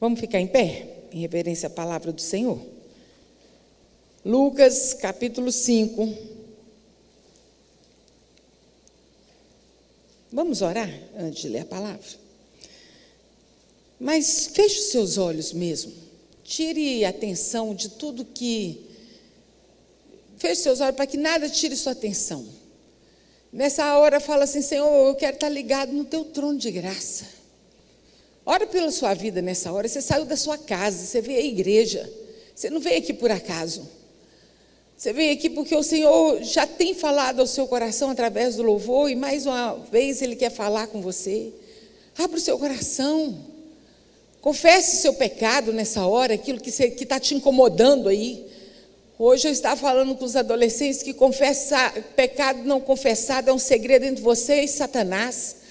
Vamos ficar em pé, em reverência à palavra do Senhor? Lucas, capítulo 5. Vamos orar antes de ler a palavra? Mas feche os seus olhos mesmo. Tire a atenção de tudo que... Feche seus olhos para que nada tire sua atenção. Nessa hora fala assim: Senhor, eu quero estar ligado no teu trono de graça. Ora pela sua vida nessa hora. Você saiu da sua casa, você veio à igreja. Você não veio aqui por acaso. Você veio aqui porque o Senhor já tem falado ao seu coração através do louvor, e mais uma vez Ele quer falar com você. Abra o seu coração. Confesse o seu pecado nessa hora, aquilo que está te incomodando aí. Hoje eu estava falando com os adolescentes que pecado não confessado é um segredo entre você e Satanás.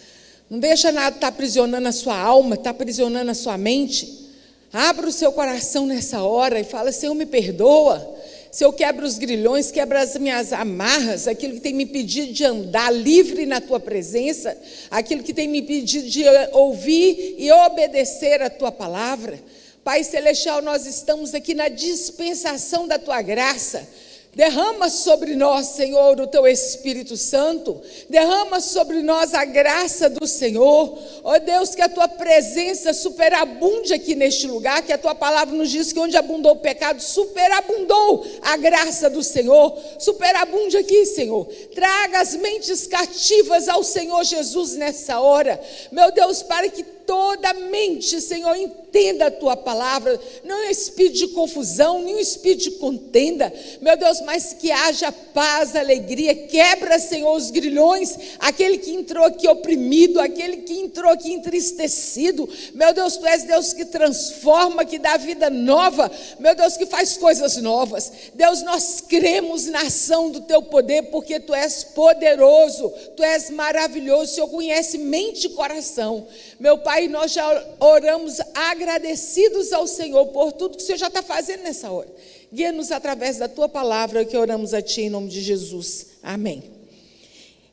Não deixa nada estar aprisionando a sua alma, está aprisionando a sua mente. Abra o seu coração nessa hora e fala: Senhor, me perdoa. Se eu quebro os grilhões, quebra as minhas amarras, aquilo que tem me impedido de andar livre na tua presença, aquilo que tem me impedido de ouvir e obedecer a tua palavra. Pai celestial, nós estamos aqui na dispensação da tua graça. Derrama sobre nós, Senhor, o teu Espírito Santo. Derrama sobre nós a graça do Senhor. Ó Deus, que a tua presença superabunde aqui neste lugar, que a tua palavra nos diz que onde abundou o pecado, superabundou a graça do Senhor. Superabunde aqui, Senhor. Traga as mentes cativas ao Senhor Jesus nessa hora. Meu Deus, para que toda mente, Senhor, entenda a tua palavra. Não é espírito de confusão, nem um espírito de contenda, meu Deus, mas que haja paz, alegria. Quebra, Senhor, os grilhões, aquele que entrou aqui oprimido, aquele que entrou aqui entristecido. Meu Deus, tu és Deus que transforma, que dá vida nova, meu Deus, que faz coisas novas. Deus, nós cremos na ação do teu poder, porque tu és poderoso, tu és maravilhoso. O Senhor conhece mente e coração. Meu Pai, nós já oramos agradecidos ao Senhor por tudo que o Senhor já está fazendo nessa hora. Guia-nos através da tua palavra, que oramos a ti em nome de Jesus. Amém.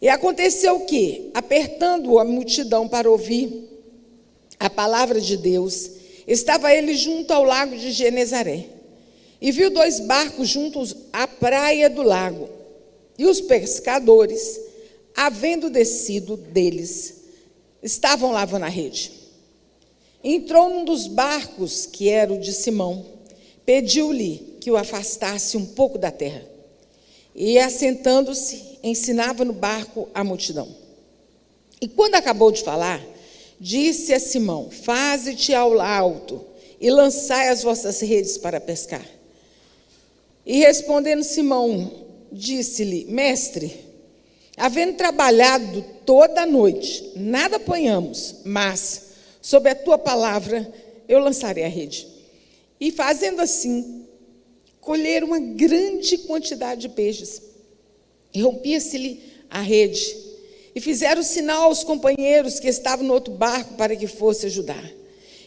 E aconteceu o quê? Apertando a multidão para ouvir a palavra de Deus, estava ele junto ao lago de Genezaré, e viu 2 barcos juntos à praia do lago, e os pescadores, havendo descido deles, estavam lavando a rede. Entrou num dos barcos, que era o de Simão, pediu-lhe que o afastasse um pouco da terra, e assentando-se, ensinava no barco a multidão. E quando acabou de falar, disse a Simão: faze-te ao alto e lançai as vossas redes para pescar. E respondendo Simão, disse-lhe: mestre, havendo trabalhado toda a noite, nada apanhamos, mas sob a tua palavra eu lançarei a rede. E fazendo assim, colheram uma grande quantidade de peixes. E rompia-se-lhe a rede. E fizeram sinal aos companheiros que estavam no outro barco para que fosse ajudar.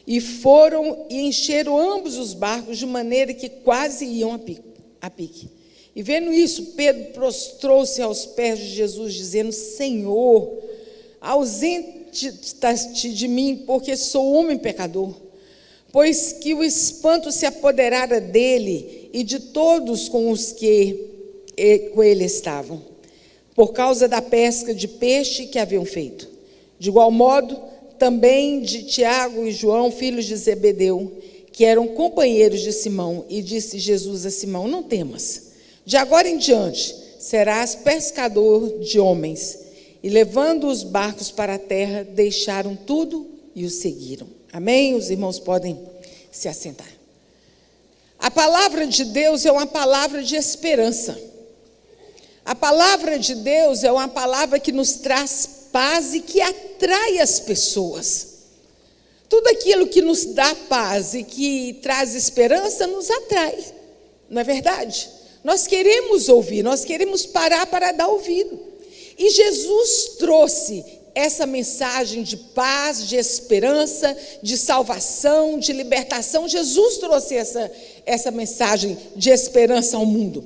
E foram e encheram ambos os barcos de maneira que quase iam a pique. E vendo isso, Pedro prostrou-se aos pés de Jesus, dizendo: Senhor, ausente-te de mim, porque sou homem pecador. Pois que o espanto se apoderara dele e de todos com os que com ele estavam, por causa da pesca de peixe que haviam feito. De igual modo, também de Tiago e João, filhos de Zebedeu, que eram companheiros de Simão. E disse Jesus a Simão: não temas, de agora em diante serás pescador de homens. E levando os barcos para a terra, deixaram tudo e o seguiram. Amém? Os irmãos podem se assentar. A palavra de Deus é uma palavra de esperança. A palavra de Deus é uma palavra que nos traz paz e que atrai as pessoas. Tudo aquilo que nos dá paz e que traz esperança nos atrai, não é verdade? Nós queremos ouvir, nós queremos parar para dar ouvido. E Jesus trouxe essa mensagem de paz, de esperança, de salvação, de libertação. Jesus trouxe essa mensagem de esperança ao mundo.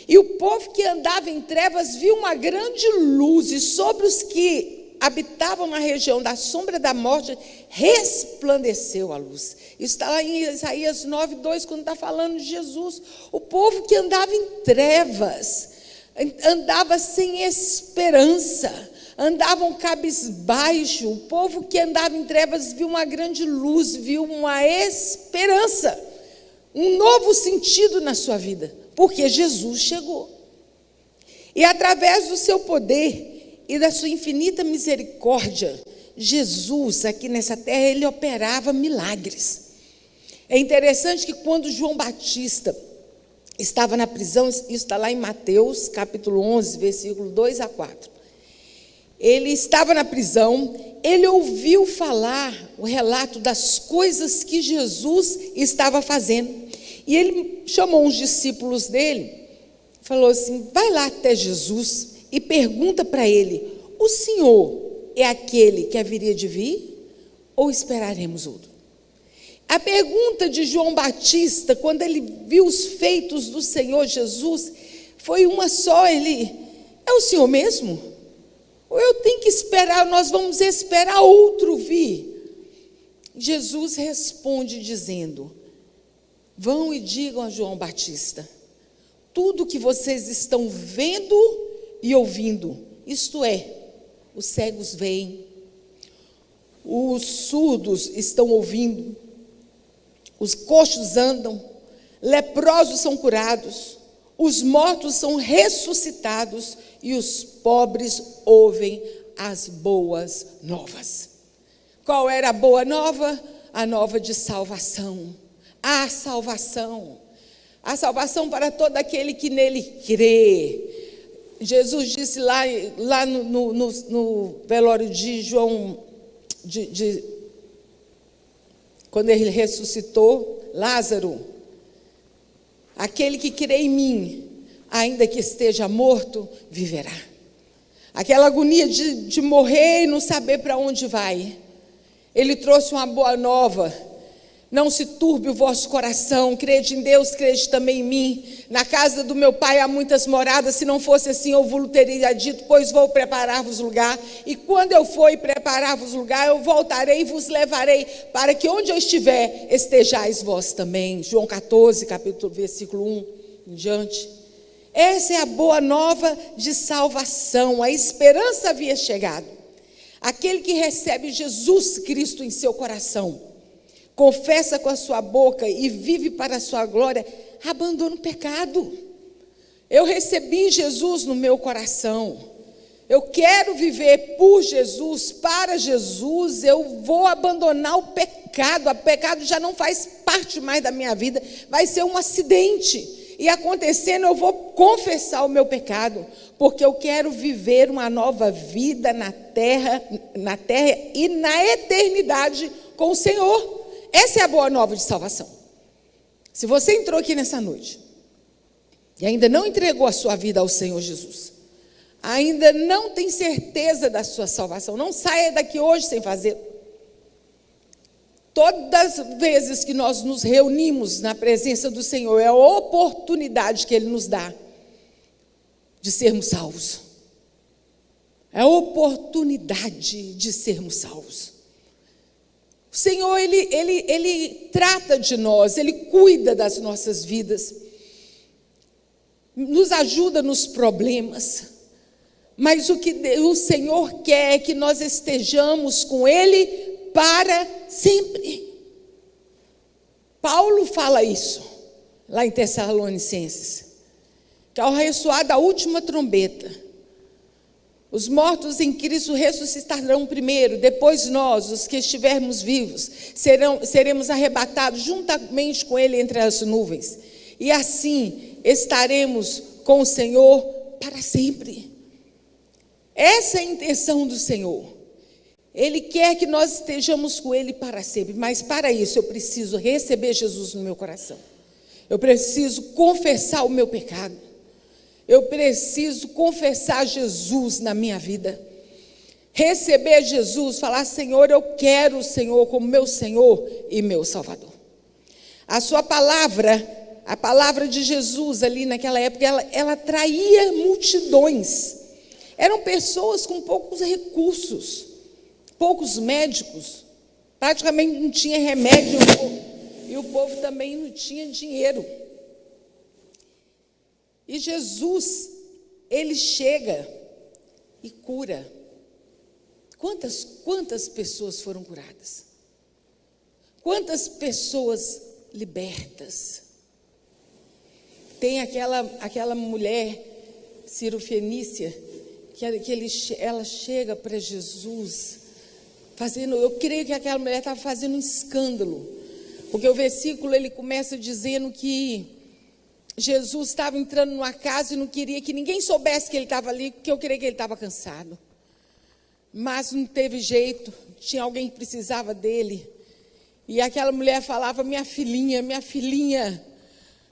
E o povo que andava em trevas viu uma grande luz, e sobre os que habitavam na região da sombra da morte, resplandeceu a luz. Isso está lá em Isaías 9:2, quando está falando de Jesus. O povo que andava em trevas, andava sem esperança, andavam cabisbaixo. O povo que andava em trevas viu uma grande luz, viu uma esperança, um novo sentido na sua vida, porque Jesus chegou. E através do seu poder e da sua infinita misericórdia, Jesus, aqui nessa terra, ele operava milagres. É interessante que quando João Batista estava na prisão, isso está lá em Mateus, capítulo 11, versículo 2 a 4. Ele estava na prisão, ele ouviu falar o relato das coisas que Jesus estava fazendo. E ele chamou uns discípulos dele, falou assim: vai lá até Jesus e pergunta para ele: o Senhor é aquele que haveria de vir ou esperaremos outro? A pergunta de João Batista, quando ele viu os feitos do Senhor Jesus, foi uma só: ele, é o Senhor mesmo? Ou eu tenho que esperar, nós vamos esperar outro vir? Jesus responde dizendo: vão e digam a João Batista, tudo que vocês estão vendo e ouvindo, isto é, os cegos veem, os surdos estão ouvindo, os coxos andam, leprosos são curados, os mortos são ressuscitados e os pobres ouvem as boas novas. Qual era a boa nova? A nova de salvação. A salvação para todo aquele que nele crê. Jesus disse lá no velório de João, quando ele ressuscitou Lázaro: aquele que crê em mim, ainda que esteja morto, viverá. Aquela agonia de morrer e não saber para onde vai, ele trouxe uma boa nova: não se turbe o vosso coração, crede em Deus, crede também em mim. Na casa do meu pai há muitas moradas, se não fosse assim eu vos teria dito, pois vou preparar-vos lugar, e quando eu for e preparar-vos lugar, eu voltarei e vos levarei, para que onde eu estiver, estejais vós também. João 14, capítulo, versículo 1 em diante. Essa é a boa nova de salvação, a esperança havia chegado. Aquele que recebe Jesus Cristo em seu coração, confessa com a sua boca e vive para a sua glória, abandona o pecado. Eu recebi Jesus no meu coração, eu quero viver por Jesus, para Jesus, eu vou abandonar o pecado já não faz parte mais da minha vida, vai ser um acidente, e acontecendo eu vou confessar o meu pecado, porque eu quero viver uma nova vida na terra e na eternidade com o Senhor. Essa é a boa nova de salvação. Se você entrou aqui nessa noite e ainda não entregou a sua vida ao Senhor Jesus, ainda não tem certeza da sua salvação, não saia daqui hoje sem fazer. Todas as vezes que nós nos reunimos na presença do Senhor, é a oportunidade que Ele nos dá de sermos salvos. É a oportunidade de sermos salvos. O Senhor, Ele trata de nós, Ele cuida das nossas vidas, nos ajuda nos problemas, mas o que o Senhor quer é que nós estejamos com Ele para sempre. Paulo fala isso, lá em Tessalonicenses, que ao ressoar da última trombeta, os mortos em Cristo ressuscitarão primeiro, depois nós, os que estivermos vivos, seremos arrebatados juntamente com Ele entre as nuvens, e assim estaremos com o Senhor para sempre. Essa é a intenção do Senhor. Ele quer que nós estejamos com Ele para sempre, mas para isso eu preciso receber Jesus no meu coração, eu preciso confessar o meu pecado, eu preciso confessar Jesus na minha vida, receber Jesus, falar: Senhor, eu quero o Senhor como meu Senhor e meu Salvador. A sua palavra, a palavra de Jesus ali naquela época, ela atraía multidões, Eram pessoas com poucos recursos, poucos médicos, praticamente não tinha remédio e o povo também não tinha dinheiro. E Jesus, ele chega e cura. Quantas pessoas foram curadas? Quantas pessoas libertas? Tem aquela mulher cirofenícia ela chega para Jesus eu creio que aquela mulher estava fazendo um escândalo, porque o versículo ele começa dizendo que Jesus estava entrando numa casa e não queria que ninguém soubesse que ele estava ali, porque eu creio que ele estava cansado. Mas não teve jeito, tinha alguém que precisava dele. E aquela mulher falava, minha filhinha,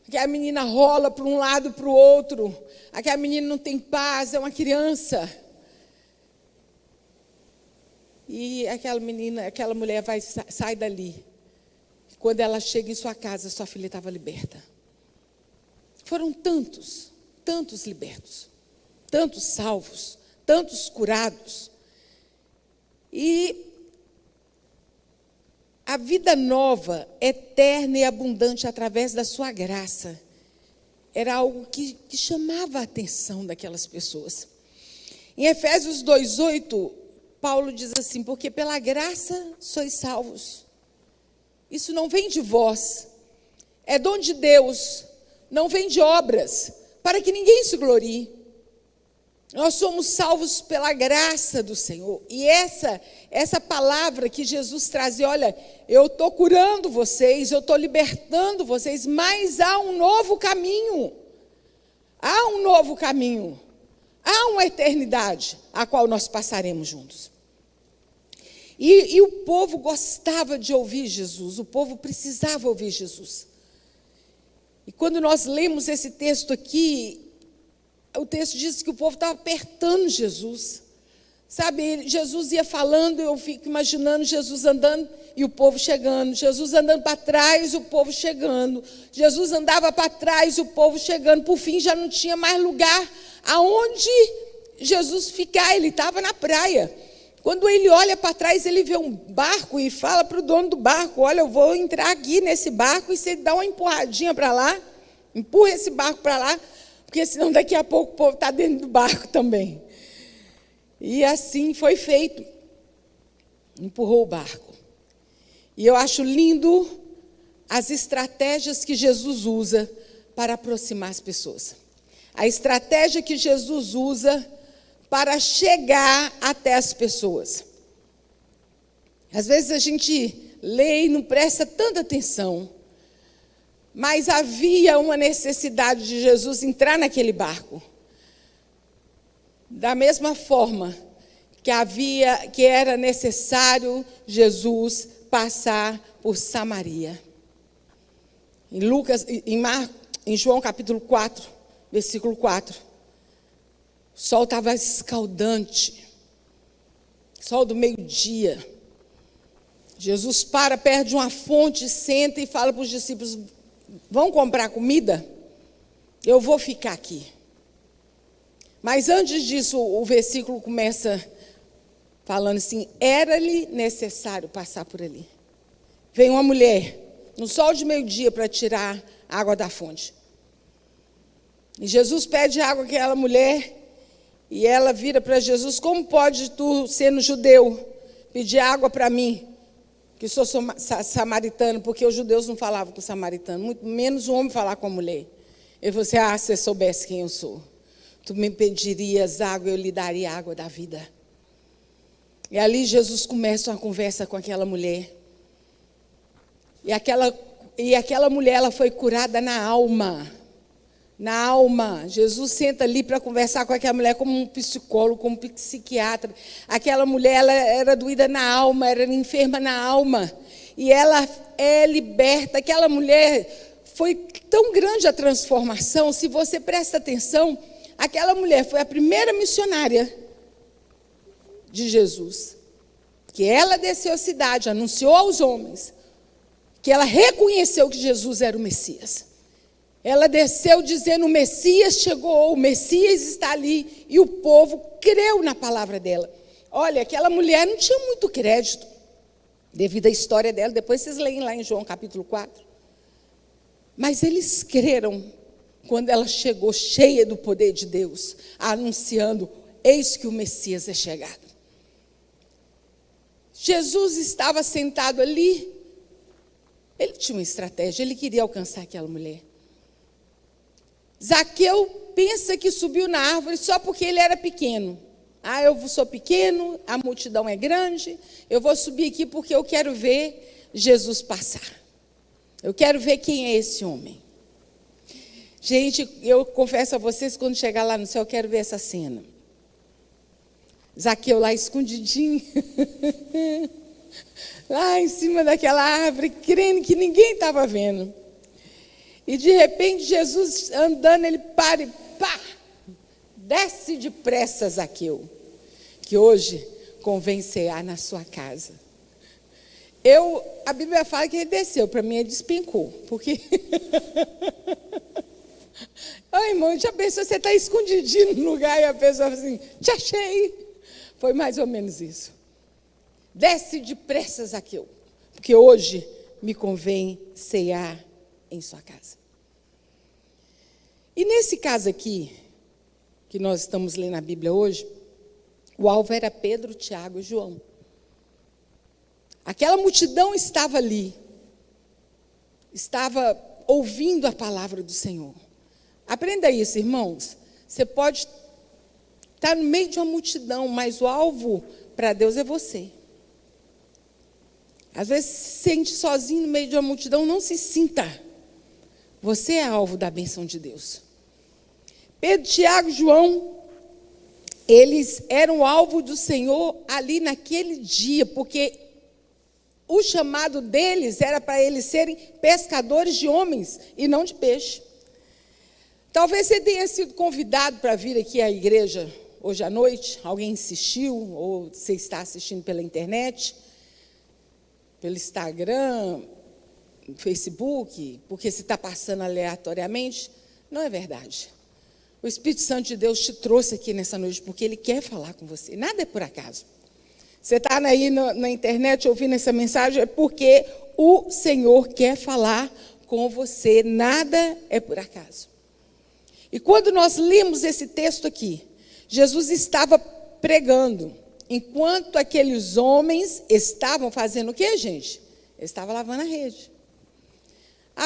aquela menina rola para um lado e para o outro, aquela menina não tem paz, é uma criança. E aquela mulher sai dali. Quando ela chega em sua casa, sua filha estava liberta. Foram tantos libertos, tantos salvos, tantos curados. E a vida nova, eterna e abundante através da sua graça, era algo que chamava a atenção daquelas pessoas. Em Efésios 2:8, Paulo diz assim, porque pela graça sois salvos. Isso não vem de vós, é dom de Deus, não vem de obras, para que ninguém se glorie. Nós somos salvos pela graça do Senhor. E essa palavra que Jesus trazia, olha, eu estou curando vocês, eu estou libertando vocês, mas há um novo caminho. Há um novo caminho. Há uma eternidade a qual nós passaremos juntos. E o povo gostava de ouvir Jesus, o povo precisava ouvir Jesus. E quando nós lemos esse texto aqui, o texto diz que o povo estava apertando Jesus. Sabe, Jesus ia falando, eu fico imaginando Jesus andando e o povo chegando. Jesus andando para trás, o povo chegando. Jesus andava para trás, o povo chegando. Por fim, já não tinha mais lugar aonde Jesus ficar. Ele estava na praia. Quando ele olha para trás, ele vê um barco e fala para o dono do barco, olha, eu vou entrar aqui nesse barco e você dá uma empurradinha para lá, empurra esse barco para lá, porque senão daqui a pouco o povo está dentro do barco também. E assim foi feito. Empurrou o barco. E eu acho lindo as estratégias que Jesus usa para aproximar as pessoas. A estratégia que Jesus usa para chegar até as pessoas. Às vezes a gente lê e não presta tanta atenção, mas havia uma necessidade de Jesus entrar naquele barco. Da mesma forma que era necessário Jesus passar por Samaria. Em João capítulo 4, versículo 4. O sol estava escaldante, sol do meio-dia. Jesus para perto de uma fonte, senta e fala para os discípulos, vão comprar comida? Eu vou ficar aqui. Mas antes disso, o versículo começa falando assim, era-lhe necessário passar por ali. Vem uma mulher, no sol de meio-dia, para tirar água da fonte. E Jesus pede água àquela mulher, e ela vira para Jesus, como pode tu, sendo judeu, pedir água para mim, que sou samaritano, porque os judeus não falavam com o samaritano, muito menos o homem falar com a mulher. Ele falou assim, se você soubesse quem eu sou, tu me pedirias água, eu lhe daria água da vida. E ali Jesus começa uma conversa com aquela mulher. E aquela mulher, ela foi curada na alma. Na alma. Jesus senta ali para conversar com aquela mulher como um psicólogo, como um psiquiatra. Aquela mulher, ela era doída na alma, era enferma na alma. E ela é liberta. Aquela mulher, foi tão grande a transformação, se você presta atenção, aquela mulher foi a primeira missionária de Jesus. Que ela desceu à cidade, anunciou aos homens, que ela reconheceu que Jesus era o Messias. Ela desceu dizendo, o Messias chegou, o Messias está ali, e o povo creu na palavra dela. Olha, aquela mulher não tinha muito crédito, devido à história dela. Depois vocês leem lá em João capítulo 4. Mas eles creram quando ela chegou cheia do poder de Deus, anunciando: eis que o Messias é chegado. Jesus estava sentado ali, ele tinha uma estratégia, ele queria alcançar aquela mulher. Zaqueu pensa que subiu na árvore só porque ele era pequeno. Eu sou pequeno, a multidão é grande, eu vou subir aqui porque eu quero ver Jesus passar. Eu quero ver quem é esse homem. Gente, eu confesso a vocês, quando chegar lá no céu, eu quero ver essa cena. Zaqueu lá escondidinho, lá em cima daquela árvore, crendo que ninguém estava vendo. E de repente, Jesus andando, ele para e pá, desce depressa, Zaqueu, que hoje convém cear na sua casa. A Bíblia fala que ele desceu, para mim ele despencou, porque... irmão, já pensou, você está escondidinho no lugar e a pessoa fala assim, te achei. Foi mais ou menos isso. Desce depressa, Zaqueu, porque hoje me convém cear em sua casa. E nesse caso aqui, que nós estamos lendo na Bíblia hoje, o alvo era Pedro, Tiago e João. Aquela multidão estava ali, estava ouvindo a palavra do Senhor. Aprenda isso, irmãos. Você pode estar no meio de uma multidão, mas o alvo para Deus é você. Às vezes se sente sozinho no meio de uma multidão, não se sinta. Você é alvo da bênção de Deus. Pedro, Tiago e João, eles eram alvo do Senhor ali naquele dia, porque o chamado deles era para eles serem pescadores de homens e não de peixe. Talvez você tenha sido convidado para vir aqui à igreja hoje à noite, alguém insistiu, ou você está assistindo pela internet, pelo Instagram, Facebook, porque você está passando aleatoriamente. Não é verdade. O Espírito Santo de Deus te trouxe aqui nessa noite porque Ele quer falar com você. Nada é por acaso. Você está aí na internet ouvindo essa mensagem, é porque o Senhor quer falar com você. Nada é por acaso. E quando nós lemos esse texto aqui, Jesus estava pregando, enquanto aqueles homens estavam fazendo o quê, gente? Eles estavam lavando a rede.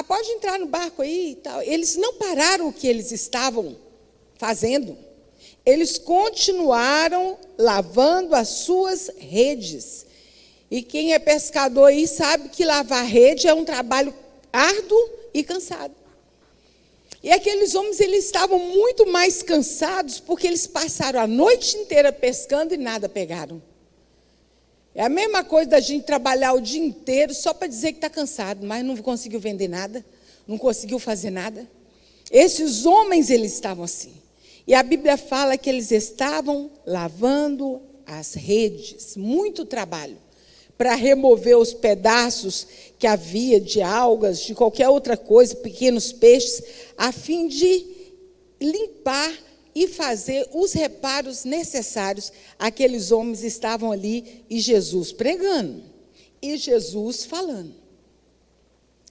Pode entrar no barco aí e tal. Eles não pararam o que eles estavam fazendo. Eles continuaram lavando as suas redes. E quem é pescador aí sabe que lavar rede é um trabalho árduo e cansado. E aqueles homens, eles estavam muito mais cansados porque eles passaram a noite inteira pescando e nada pegaram. É a mesma coisa da gente trabalhar o dia inteiro só para dizer que está cansado, mas não conseguiu vender nada, não conseguiu fazer nada. Esses homens, eles estavam assim. E a Bíblia fala que eles estavam lavando as redes, muito trabalho, para remover os pedaços que havia de algas, de qualquer outra coisa, pequenos peixes, a fim de limpar e fazer os reparos necessários. Aqueles homens estavam ali e Jesus pregando, e Jesus falando.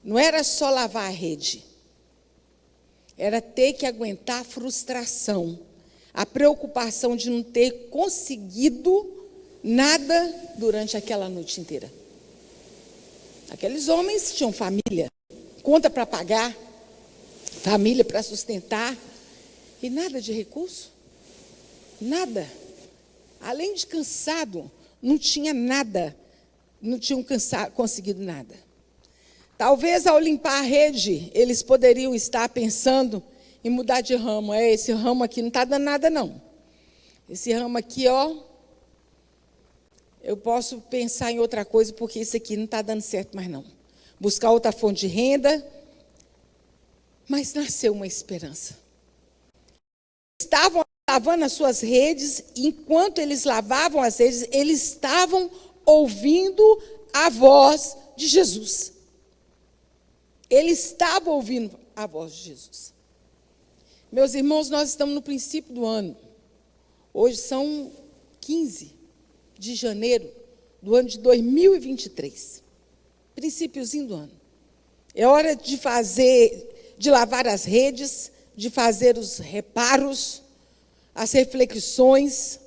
Não era só lavar a rede, era ter que aguentar a frustração, a preocupação de não ter conseguido nada durante aquela noite inteira. Aqueles homens tinham família, conta para pagar, família para sustentar, e nada de recurso, nada. Além de cansado, não tinha nada, não tinham conseguido nada. Talvez ao limpar a rede, eles poderiam estar pensando em mudar de ramo. Esse ramo aqui não está dando nada, não. Esse ramo aqui, eu posso pensar em outra coisa, porque isso aqui não está dando certo mais, não. Buscar outra fonte de renda. Mas nasceu uma esperança. Estavam lavando as suas redes, e enquanto eles lavavam as redes, eles estavam ouvindo a voz de Jesus. Eles estavam ouvindo a voz de Jesus. Meus irmãos, nós estamos no princípio do ano. Hoje são 15 de janeiro do ano de 2023. Princípiozinho do ano. É hora de lavar as redes, de fazer os reparos, as reflexões,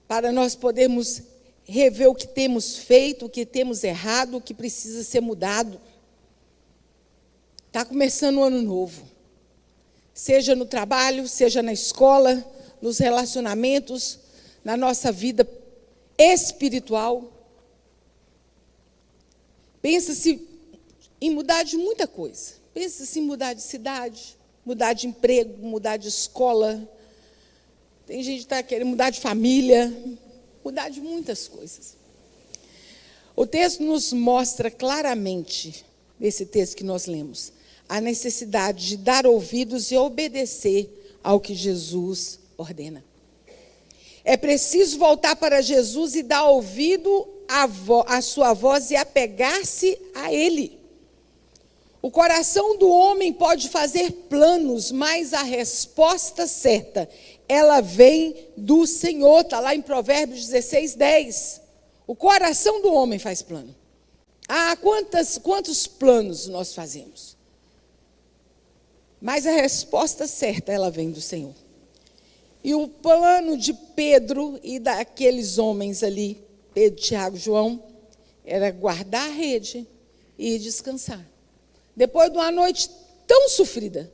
para nós podermos rever o que temos feito, o que temos errado, o que precisa ser mudado. Está começando um ano novo. Seja no trabalho, seja na escola, nos relacionamentos, na nossa vida espiritual. Pensa-se em mudar de muita coisa. Pensa-se em mudar de cidade, mudar de emprego, mudar de escola. Tem gente que está querendo mudar de família, mudar de muitas coisas. O texto nos mostra claramente, nesse texto que nós lemos, a necessidade de dar ouvidos e obedecer ao que Jesus ordena. É preciso voltar para Jesus e dar ouvido à sua voz e apegar-se a Ele. O coração do homem pode fazer planos, mas a resposta certa, ela vem do Senhor. Está lá em Provérbios 16:10. O coração do homem faz plano. Quantos planos nós fazemos? Mas a resposta certa, ela vem do Senhor. E o plano de Pedro e daqueles homens ali, Pedro, Tiago, João, era guardar a rede e descansar. Depois de uma noite tão sofrida,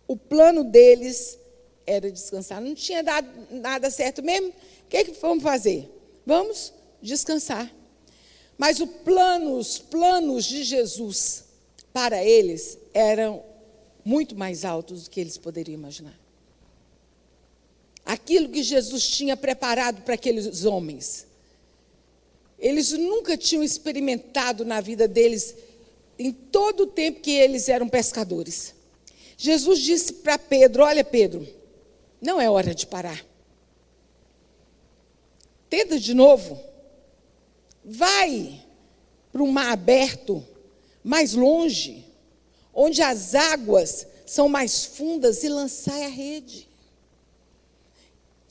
o plano deles era descansar. Não tinha dado nada certo mesmo. O que vamos fazer? Vamos descansar. Mas os planos de Jesus para eles eram muito mais altos do que eles poderiam imaginar. Aquilo que Jesus tinha preparado para aqueles homens, eles nunca tinham experimentado na vida deles, em todo o tempo que eles eram pescadores. Jesus disse para Pedro: olha, Pedro, não é hora de parar. Tenta de novo. Vai para um mar aberto, mais longe, onde as águas são mais fundas, e lançai a rede.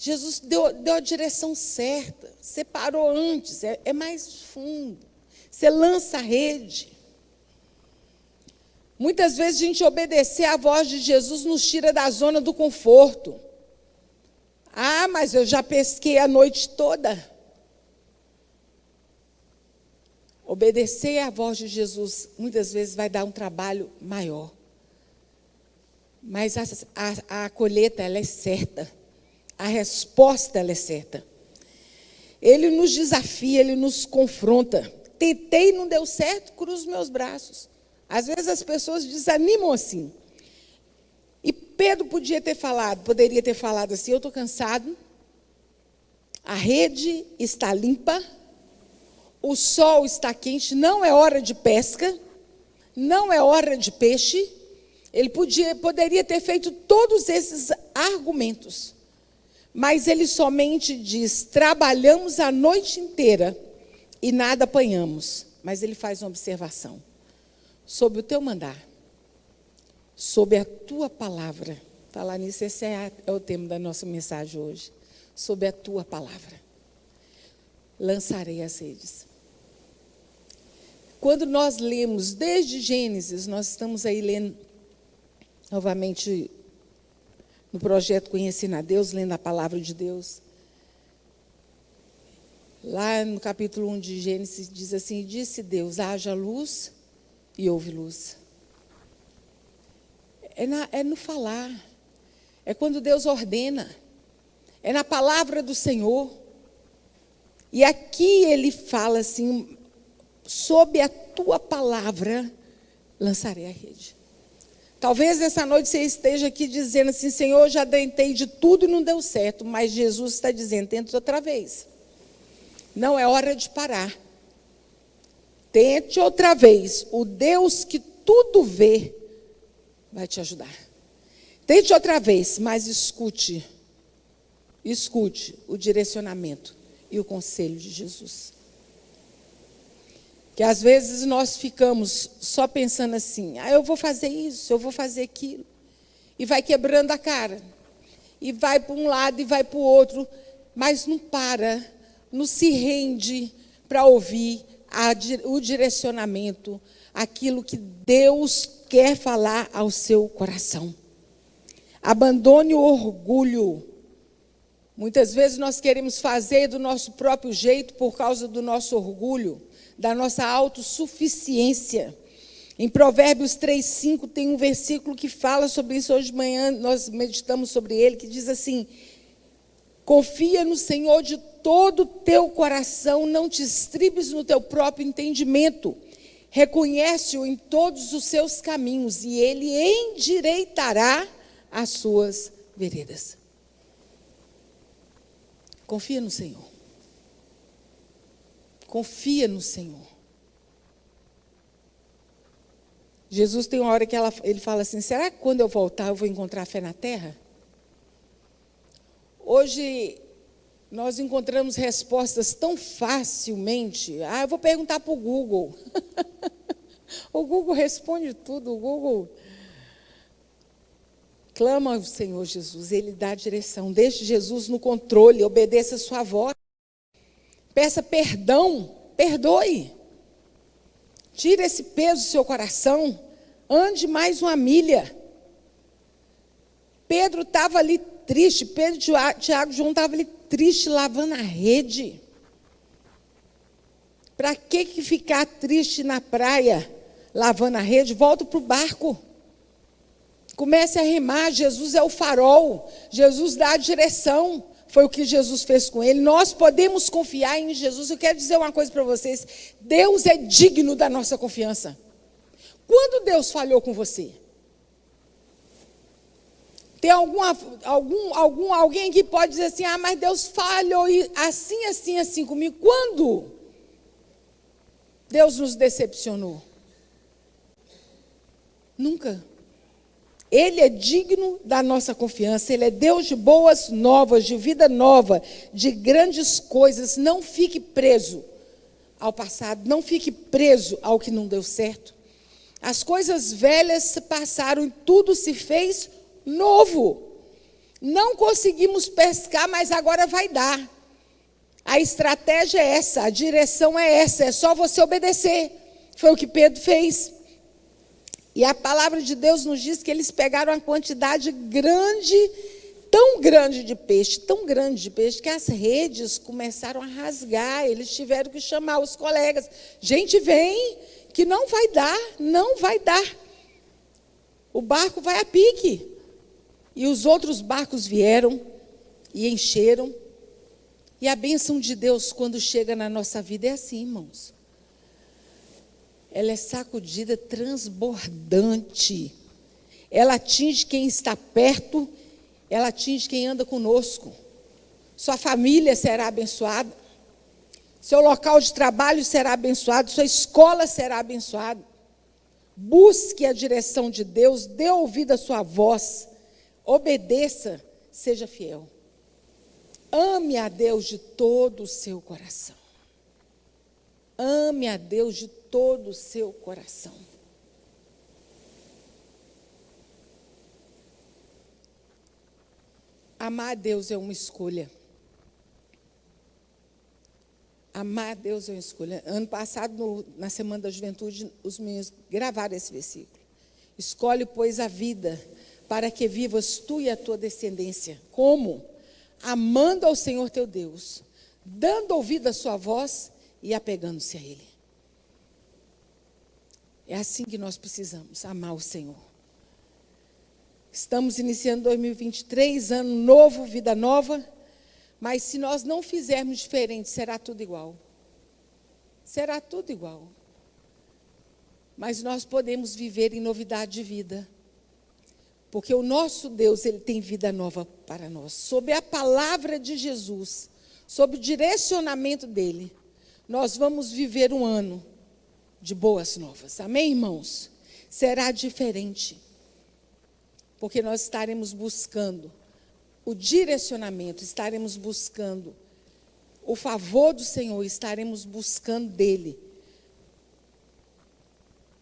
Jesus deu a direção certa. Você parou antes, é mais fundo. Você lança a rede. Muitas vezes a gente obedecer à voz de Jesus nos tira da zona do conforto. Mas eu já pesquei a noite toda. Obedecer à voz de Jesus muitas vezes vai dar um trabalho maior. Mas a colheita, ela é certa. A resposta, ela é certa. Ele nos desafia, ele nos confronta. Tentei e não deu certo, cruzo meus braços. Às vezes as pessoas desanimam assim. E Pedro poderia ter falado assim: eu estou cansado, a rede está limpa, o sol está quente, não é hora de pesca, não é hora de peixe. Ele poderia ter feito todos esses argumentos. Mas ele somente diz: trabalhamos a noite inteira e nada apanhamos. Mas ele faz uma observação: sob o teu mandar, sob a tua palavra. Falar nisso, esse é o tema da nossa mensagem hoje. Sob a tua palavra, lançarei as redes. Quando nós lemos desde Gênesis, nós estamos aí lendo novamente no projeto Conhecendo a Deus, lendo a palavra de Deus. Lá no capítulo 1 de Gênesis diz assim: disse Deus, haja luz, e houve luz. É no falar, é quando Deus ordena, é na palavra do Senhor. E aqui ele fala assim: sob a tua palavra lançarei a rede. Talvez nessa noite você esteja aqui dizendo assim: Senhor, eu já tentei de tudo e não deu certo. Mas Jesus está dizendo: tente outra vez. Não é hora de parar. Tente outra vez. O Deus que tudo vê vai te ajudar. Tente outra vez, mas escute o direcionamento e o conselho de Jesus. Que às vezes nós ficamos só pensando assim: eu vou fazer isso, eu vou fazer aquilo. E vai quebrando a cara. e vai para um lado e vai para o outro, mas não para, não se rende para ouvir o direcionamento, aquilo que Deus quer falar ao seu coração. Abandone o orgulho. Muitas vezes nós queremos fazer do nosso próprio jeito por causa do nosso orgulho, da nossa autossuficiência. Em Provérbios 3:5 tem um versículo que fala sobre isso. Hoje de manhã nós meditamos sobre ele, que diz assim: confia no Senhor de todo o teu coração, não te estribes no teu próprio entendimento. Reconhece-o em todos os seus caminhos e ele endireitará as suas veredas. Confia no Senhor. Confia no Senhor. Jesus tem uma hora que ele fala assim: será que quando eu voltar eu vou encontrar fé na terra? Hoje nós encontramos respostas tão facilmente. Eu vou perguntar para o Google. O Google responde tudo. O Google clama ao Senhor Jesus, Ele dá a direção. Deixe Jesus no controle, obedeça a sua voz. Peça perdão, perdoe. Tire esse peso do seu coração. Ande mais uma milha. Pedro estava ali triste. Pedro, Tiago e João estavam ali triste, lavando a rede. Para que ficar triste na praia, lavando a rede? Volta para o barco. Comece a remar. Jesus é o farol. Jesus dá a direção. Foi o que Jesus fez com ele. Nós podemos confiar em Jesus. Eu quero dizer uma coisa para vocês. Deus é digno da nossa confiança. Quando Deus falhou com você? Tem alguém que pode dizer assim: mas Deus falhou assim comigo. Quando Deus nos decepcionou? Nunca. Ele é digno da nossa confiança. Ele é Deus de boas novas, de vida nova, de grandes coisas. Não fique preso ao passado. Não fique preso ao que não deu certo. As coisas velhas passaram e tudo se fez novo. Não conseguimos pescar, mas agora vai dar. A estratégia é essa, a direção é essa. É só você obedecer. Foi o que Pedro fez. E a palavra de Deus nos diz que eles pegaram uma quantidade grande, tão grande de peixe, que as redes começaram a rasgar. Eles tiveram que chamar os colegas. Gente, vem, que não vai dar. O barco vai a pique. E os outros barcos vieram e encheram. E a bênção de Deus, quando chega na nossa vida, é assim, irmãos. Ela é sacudida, transbordante. Ela atinge quem está perto, ela atinge quem anda conosco. Sua família será abençoada. Seu local de trabalho será abençoado. Sua escola será abençoada. Busque a direção de Deus, dê ouvido à sua voz. Obedeça, seja fiel. Ame a Deus de todo o seu coração. Ame a Deus de todo o seu coração. Amar a Deus é uma escolha. Amar a Deus é uma escolha. Ano passado, na Semana da Juventude, os meninos gravaram esse versículo. Escolhe, pois, a vida, para que vivas tu e a tua descendência. Como? Amando ao Senhor teu Deus, dando ouvido à sua voz e apegando-se a Ele. É assim que nós precisamos, amar o Senhor. Estamos iniciando 2023, ano novo, vida nova, mas se nós não fizermos diferente, será tudo igual. Será tudo igual. Mas nós podemos viver em novidade de vida. Porque o nosso Deus, Ele tem vida nova para nós. Sob a palavra de Jesus, sob o direcionamento dEle, nós vamos viver um ano de boas novas. Amém, irmãos? Será diferente. Porque nós estaremos buscando o direcionamento, estaremos buscando o favor do Senhor, estaremos buscando dEle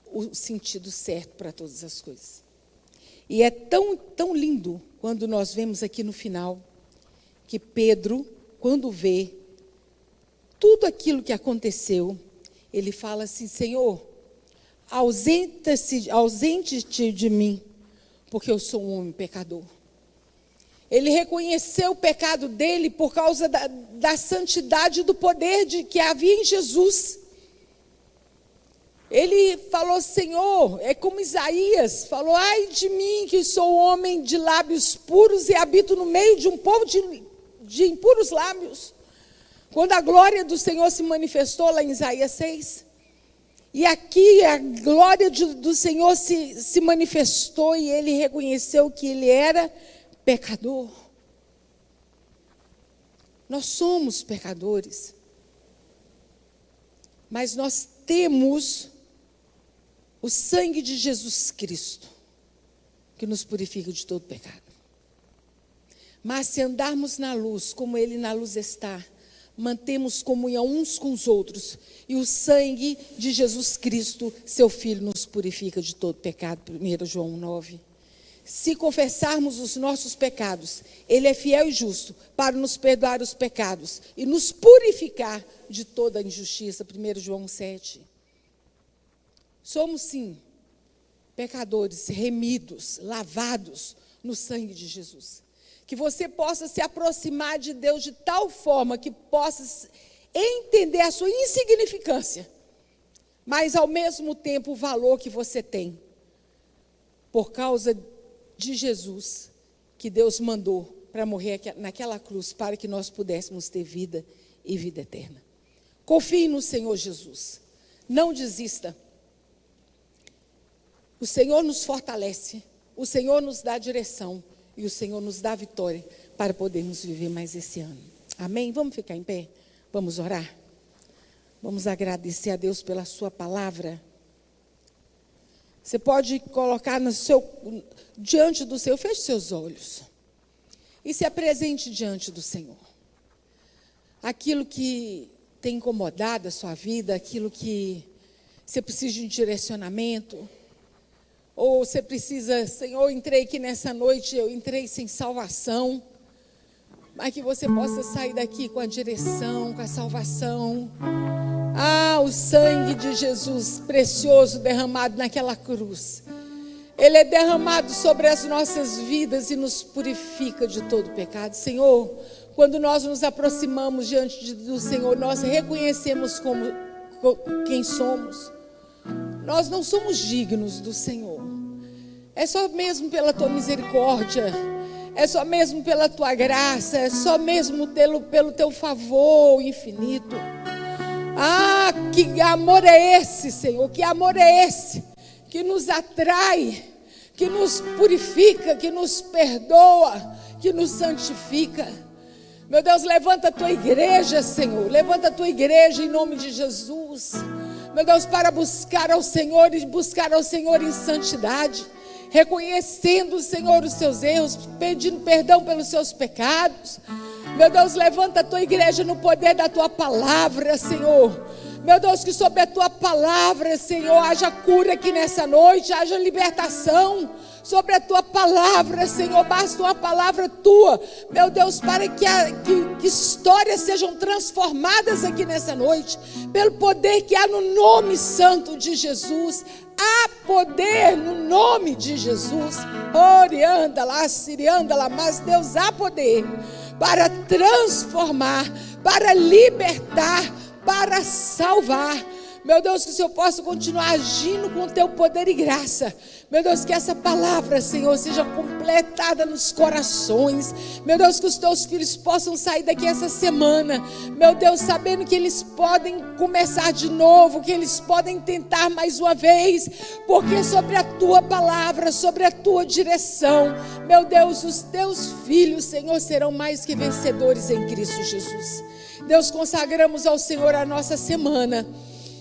o sentido certo para todas as coisas. E é tão lindo quando nós vemos aqui no final que Pedro, quando vê tudo aquilo que aconteceu, ele fala assim: Senhor, ausente-te de mim, porque eu sou um homem pecador. Ele reconheceu o pecado dele por causa da santidade e do poder que havia em Jesus. Ele falou: Senhor, é como Isaías falou: ai de mim, que sou homem de lábios puros e habito no meio de um povo de impuros lábios. Quando a glória do Senhor se manifestou lá em Isaías 6, e aqui a glória do Senhor se manifestou e ele reconheceu que ele era pecador. Nós somos pecadores, mas nós temos o sangue de Jesus Cristo, que nos purifica de todo pecado. Mas se andarmos na luz, como Ele na luz está, mantemos comunhão uns com os outros, e o sangue de Jesus Cristo, seu Filho, nos purifica de todo pecado. 1 João 9. Se confessarmos os nossos pecados, Ele é fiel e justo para nos perdoar os pecados e nos purificar de toda injustiça. 1 João 7. Somos sim pecadores remidos, lavados no sangue de Jesus. Que você possa se aproximar de Deus de tal forma que possa entender a sua insignificância, mas ao mesmo tempo o valor que você tem por causa de Jesus, que Deus mandou para morrer naquela cruz, para que nós pudéssemos ter vida e vida eterna. Confie no Senhor Jesus, não desista. O Senhor nos fortalece, o Senhor nos dá direção e o Senhor nos dá vitória para podermos viver mais esse ano. Amém? Vamos ficar em pé? Vamos orar? Vamos agradecer a Deus pela sua palavra. Você pode colocar diante do Senhor, feche seus olhos e se apresente diante do Senhor. Aquilo que tem incomodado a sua vida, aquilo que você precisa de um direcionamento, ou você precisa: Senhor, entrei aqui nessa noite, eu entrei sem salvação, mas que você possa sair daqui com a direção, com a salvação. O sangue de Jesus precioso derramado naquela cruz, Ele é derramado sobre as nossas vidas e nos purifica de todo pecado. Senhor, quando nós nos aproximamos diante do Senhor, nós reconhecemos quem somos. Nós não somos dignos do Senhor. É só mesmo pela Tua misericórdia, é só mesmo pela Tua graça, é só mesmo pelo Teu favor infinito. Que amor é esse, Senhor? Que amor é esse que nos atrai, que nos purifica, que nos perdoa, que nos santifica? Meu Deus, levanta a Tua igreja, Senhor. Levanta a Tua igreja em nome de Jesus. Meu Deus, para buscar ao Senhor e buscar ao Senhor em santidade, reconhecendo, Senhor, os seus erros, pedindo perdão pelos seus pecados. Meu Deus, levanta a Tua igreja no poder da Tua palavra, Senhor. Meu Deus, que sobre a Tua palavra, Senhor, haja cura aqui nessa noite, haja libertação sobre a Tua palavra, Senhor. Basta uma palavra Tua, meu Deus, para que histórias sejam transformadas aqui nessa noite, pelo poder que há no nome santo de Jesus. Há poder no nome de Jesus. Orianda lá, sirianda lá, mas Deus, há poder para transformar, para libertar, para salvar. Meu Deus, que o Senhor possa continuar agindo com o Teu poder e graça. Meu Deus, que essa palavra, Senhor, seja completada nos corações. Meu Deus, que os Teus filhos possam sair daqui essa semana, meu Deus, sabendo que eles podem começar de novo, que eles podem tentar mais uma vez, porque sobre a Tua palavra, sobre a Tua direção, meu Deus, os Teus filhos, Senhor, serão mais que vencedores em Cristo Jesus. Deus, consagramos ao Senhor a nossa semana.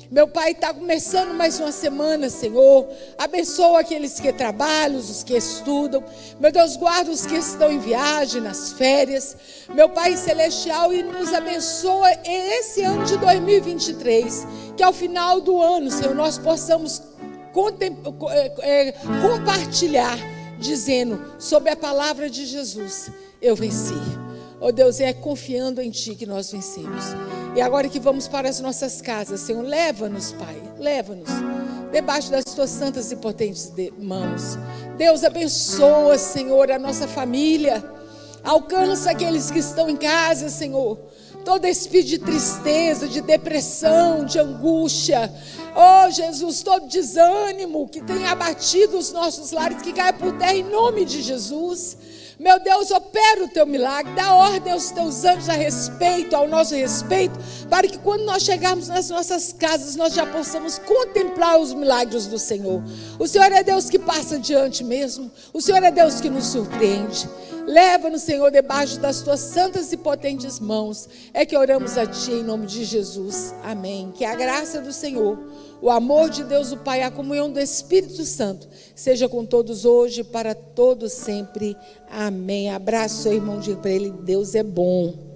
Meu Pai, está começando mais uma semana, Senhor. Abençoa aqueles que trabalham, os que estudam. Meu Deus, guarda os que estão em viagem, nas férias. Meu Pai celestial, e nos abençoa esse ano de 2023. Que ao final do ano, Senhor, nós possamos compartilhar dizendo, sob a palavra de Jesus, eu venci. Oh Deus, é confiando em Ti que nós vencemos. E agora que vamos para as nossas casas, Senhor, leva-nos, Pai, leva-nos debaixo das Tuas santas e potentes mãos. Deus, abençoa, Senhor, a nossa família. Alcança aqueles que estão em casa, Senhor. Todo espírito de tristeza, de depressão, de angústia. Oh Jesus, todo desânimo que tem abatido os nossos lares, que caia por terra em nome de Jesus. Meu Deus, opera o Teu milagre, dá ordem aos Teus anjos a respeito, ao nosso respeito, para que quando nós chegarmos nas nossas casas, nós já possamos contemplar os milagres do Senhor. O Senhor é Deus que passa adiante mesmo, o Senhor é Deus que nos surpreende. Leva-nos, Senhor, debaixo das Tuas santas e potentes mãos. É que oramos a Ti em nome de Jesus. Amém. Que a graça do Senhor, o amor de Deus o Pai, a comunhão do Espírito Santo, seja com todos hoje, para todos sempre. Amém. Abraço, seu irmão, diga para ele, Deus é bom.